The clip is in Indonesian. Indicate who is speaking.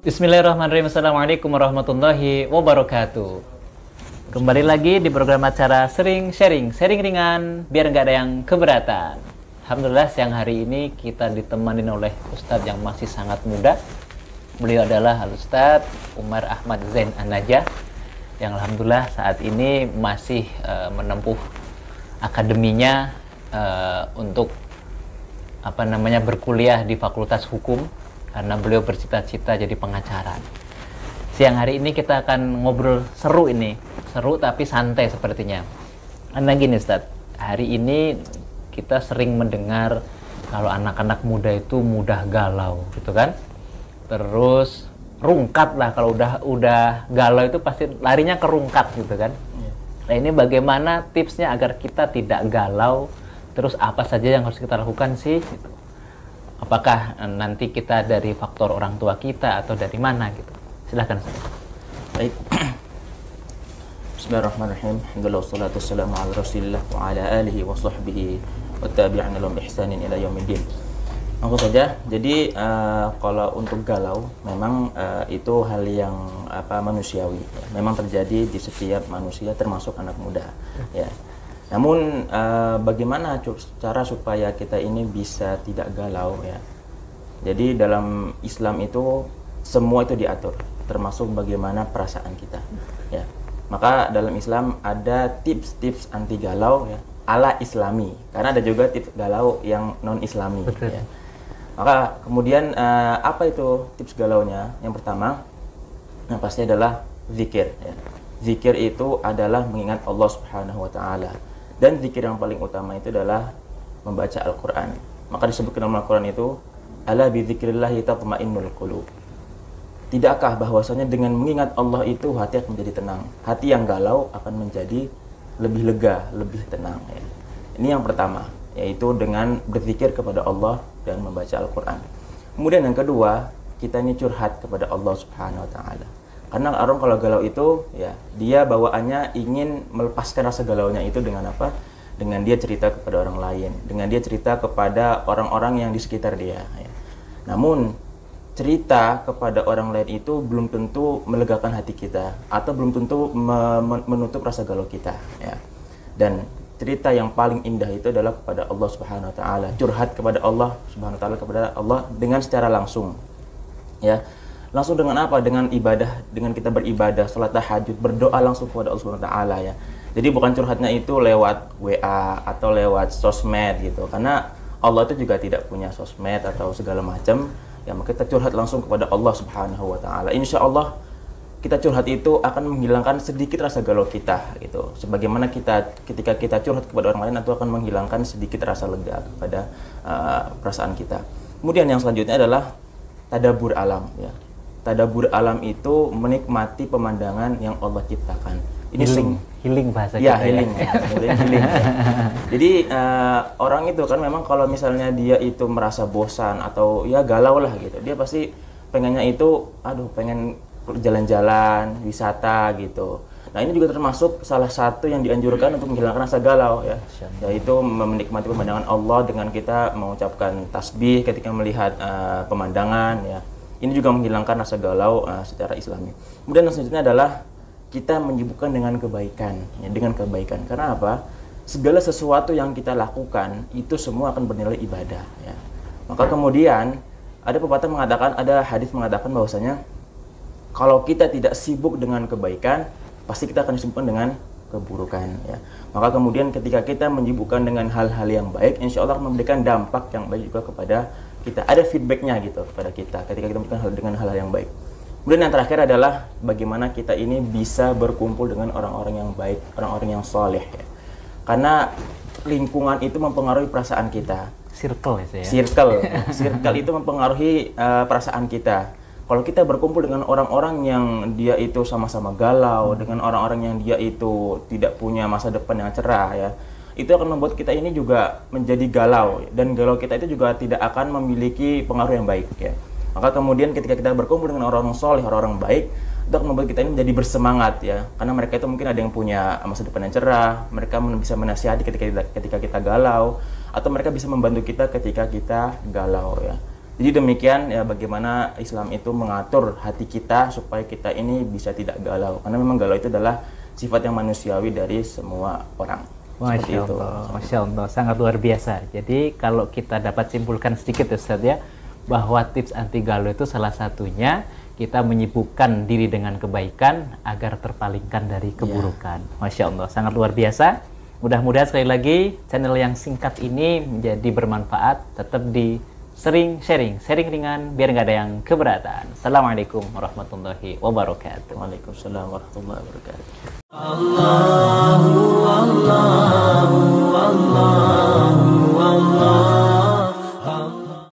Speaker 1: Bismillahirrahmanirrahim. Assalamualaikum warahmatullahi wabarakatuh. Kembali lagi di program acara Sering Sharing, sharing ringan biar nggak ada yang keberatan. Alhamdulillah siang hari ini kita ditemani oleh Ustadz yang masih sangat muda. Beliau adalah Al-Ustadz Umar Ahmad Zain An-Najah yang alhamdulillah saat ini masih menempuh akademinya untuk berkuliah di Fakultas Hukum karena beliau bercita-cita jadi pengacara. Siang hari ini kita akan ngobrol seru tapi santai sepertinya. Karena gini Ustadz, hari ini kita sering mendengar kalau anak-anak muda itu mudah galau gitu kan. Terus rungkat lah, kalau udah galau itu pasti larinya ke rungkat gitu kan. Nah ini bagaimana tipsnya agar kita tidak galau, terus apa saja yang harus kita lakukan sih? Apakah nanti kita dari faktor orang tua kita atau dari mana gitu? Silahkan.
Speaker 2: Baik. Bismillahirrahmanirrahim. Alhamdulillah wassalatu wassalamu ala Rasulillah wa ala alihi wa sahbihi wa tabi'ina lahum bi ihsanin ila yaumiddin. Langsung saja. Jadi kalau untuk galau memang itu hal yang manusiawi. Memang terjadi di setiap manusia termasuk anak muda, ya. Namun bagaimana cara supaya kita ini bisa tidak galau ya? Jadi dalam Islam itu semua itu diatur, termasuk bagaimana perasaan kita. Ya. Maka dalam Islam ada tips-tips anti galau ya, ala Islami. Karena ada juga tips galau yang non Islami. Ya. Maka kemudian apa itu tips galaunya? Yang pertama, yang pasti adalah zikir. Ya. Zikir itu adalah mengingat Allah Subhanahu Wa Taala. Dan zikir yang paling utama itu adalah membaca Al-Quran. Maka disebutkan dalam Al-Quran itu, ala bi dzikrillahi tatma'innul qulub. Tidakkah bahwasanya dengan mengingat Allah itu hati akan menjadi tenang. Hati yang galau akan menjadi lebih lega, lebih tenang. Ya. Ini yang pertama, yaitu dengan berzikir kepada Allah dan membaca Al-Quran. Kemudian yang kedua, kita ini curhat kepada Allah Subhanahu Wa Taala. Karena orang kalau galau itu, ya dia bawaannya ingin melepaskan rasa galaunya itu dengan apa? Dengan dia cerita kepada orang lain, dengan dia cerita kepada orang-orang yang di sekitar dia. Ya. Namun cerita kepada orang lain itu belum tentu melegakan hati kita, atau belum tentu menutup rasa galau kita. Ya. Dan cerita yang paling indah itu adalah kepada Allah Subhanahu Wa Taala. Curhat kepada Allah Subhanahu Wa Taala, kepada Allah dengan secara langsung. Ya. Langsung dengan apa? Dengan ibadah, dengan kita beribadah, salat tahajud, berdoa langsung kepada Allah Subhanahu Wa Taala ya. Jadi bukan curhatnya itu lewat WA atau lewat sosmed gitu. Karena Allah itu juga tidak punya sosmed atau segala macam. Ya, maka kita curhat langsung kepada Allah Subhanahu Wa Taala. Insya Allah kita curhat itu akan menghilangkan sedikit rasa galau kita gitu. Sebagaimana ketika kita curhat kepada orang lain itu akan menghilangkan sedikit rasa lega kepada perasaan kita. Kemudian yang selanjutnya adalah tadabbur alam ya. Tadabbur alam itu menikmati pemandangan yang Allah ciptakan. Ini
Speaker 1: healing bahasa
Speaker 2: ya,
Speaker 1: kita
Speaker 2: healing, ya. Healing, ya. Jadi orang itu kan memang kalau misalnya dia itu merasa bosan atau ya galau lah gitu, dia pasti pengennya itu, pengen jalan-jalan, wisata gitu. Nah ini juga termasuk salah satu yang dianjurkan untuk menghilangkan rasa galau ya, yaitu menikmati pemandangan Allah dengan kita mengucapkan tasbih ketika melihat pemandangan ya. Ini juga menghilangkan rasa galau secara Islami. Kemudian yang selanjutnya adalah kita menyibukkan dengan kebaikan, ya, dengan kebaikan. Karena apa? Segala sesuatu yang kita lakukan itu semua akan bernilai ibadah. Ya. Maka kemudian ada pepatah mengatakan, ada hadis mengatakan bahwasanya kalau kita tidak sibuk dengan kebaikan, pasti kita akan disibukkan dengan keburukan. Ya. Maka kemudian ketika kita menyibukkan dengan hal-hal yang baik, insya Allah akan memberikan dampak yang baik juga kepada kita, ada feedbacknya gitu kepada kita ketika kita melakukan dengan hal-hal yang baik. Kemudian yang terakhir adalah bagaimana kita ini bisa berkumpul dengan orang-orang yang baik, orang-orang yang soleh ya. Karena lingkungan itu mempengaruhi perasaan kita.
Speaker 1: Circle itu ya.
Speaker 2: Circle itu mempengaruhi perasaan kita. Kalau kita berkumpul dengan orang-orang yang dia itu sama-sama galau, dengan orang-orang yang dia itu tidak punya masa depan yang cerah ya, itu akan membuat kita ini juga menjadi galau, dan galau kita itu juga tidak akan memiliki pengaruh yang baik ya. Maka kemudian ketika kita berkumpul dengan orang-orang soleh, orang-orang baik, itu akan membuat kita ini menjadi bersemangat ya, karena mereka itu mungkin ada yang punya masa depan yang cerah, mereka bisa menasihati ketika kita galau, atau mereka bisa membantu kita ketika kita galau ya. Jadi demikian ya bagaimana Islam itu mengatur hati kita supaya kita ini bisa tidak galau. Karena memang galau itu adalah sifat yang manusiawi dari semua orang. Seperti
Speaker 1: Masya
Speaker 2: itu.
Speaker 1: Allah, Masya Allah, sangat luar biasa. Jadi kalau kita dapat simpulkan sedikit Ustadz ya, bahwa tips anti galau itu salah satunya kita menyibukkan diri dengan kebaikan agar terpalingkan dari keburukan. Masya Allah, sangat luar biasa. Mudah-mudahan sekali lagi channel yang singkat ini menjadi bermanfaat. Tetap di sering sharing ringan biar nggak ada yang keberatan. Assalamualaikum warahmatullahi wabarakatuh.
Speaker 2: Waalaikumsalam warahmatullahi wabarakatuh.
Speaker 3: Allah